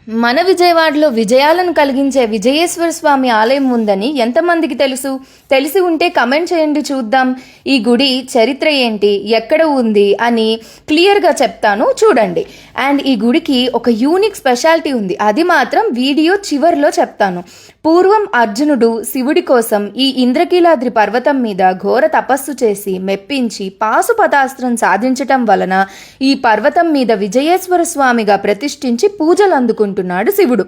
మన విజయవాడలో విజయాలను కలిగించే విజయేశ్వర స్వామి ఆలయం ఉందని ఎంతమందికి తెలుసు? తెలిసి ఉంటే కమెంట్ చేయండి చూద్దాం. ఈ గుడి చరిత్ర ఏంటి, ఎక్కడ ఉంది అని క్లియర్గా చెప్తాను చూడండి. అండ్ ఈ గుడికి ఒక యూనిక్ స్పెషాలిటీ ఉంది, అది మాత్రం వీడియో చివరిలో చెప్తాను. పూర్వం అర్జునుడు శివుడి కోసం ఈ ఇంద్రకీలాద్రి పర్వతం మీద ఘోర తపస్సు చేసి మెప్పించి పాశుపతాస్త్రం సాధించటం వలన ఈ పర్వతం మీద విజయేశ్వర స్వామిగా ప్రతిష్ఠించి పూజలు అందుకుంటున్నాడు శివుడు.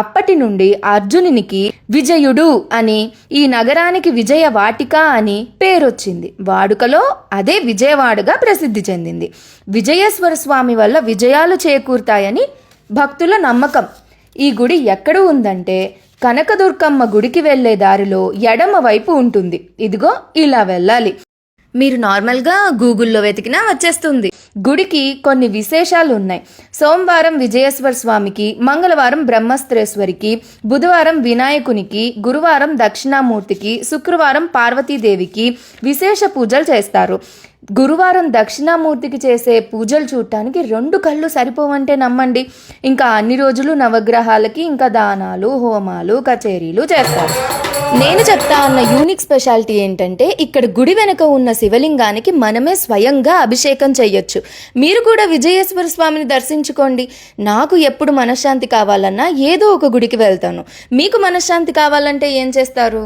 అప్పటి నుండి అర్జునునికి విజయుడు అని, ఈ నగరానికి విజయ వాటిక అని పేరొచ్చింది. వాడుకలో అదే విజయవాడగా ప్రసిద్ధి చెందింది. విజయేశ్వర స్వామి వల్ల విజయాలు చేకూరుతాయని భక్తుల నమ్మకం. ఈ గుడి ఎక్కడ ఉందంటే కనకదుర్గమ్మ గుడికి వెళ్లే దారిలో ఎడమ వైపు ఉంటుంది. ఇదిగో ఇలా వెళ్ళాలి. మీరు నార్మల్గా గూగుల్లో వెతికినా వచ్చేస్తుంది. గుడికి కొన్ని విశేషాలు ఉన్నాయి. సోమవారం విజయేశ్వర స్వామికి, మంగళవారం బ్రహ్మస్త్రేశ్వరికి, బుధవారం వినాయకునికి, గురువారం దక్షిణామూర్తికి, శుక్రవారం పార్వతీదేవికి విశేష పూజలు చేస్తారు. గురువారం దక్షిణామూర్తికి చేసే పూజలు చూడటానికి 2 కళ్ళు సరిపోవంటే నమ్మండి. ఇంకా అన్ని రోజులు నవగ్రహాలకి ఇంకా దానాలు, హోమాలు, కచేరీలు చేస్తారు. నేను చెప్తా అన్న యూనిక్ స్పెషాలిటీ ఏంటంటే ఇక్కడ గుడి వెనుక ఉన్న శివలింగానికి మనమే స్వయంగా అభిషేకం చేయొచ్చు. మీరు కూడా విజయేశ్వర స్వామిని దర్శించుకోండి. నాకు ఎప్పుడు మనశ్శాంతి కావాలన్నా ఏదో ఒక గుడికి వెళ్తాను. మీకు మనశ్శాంతి కావాలంటే ఏం చేస్తారు?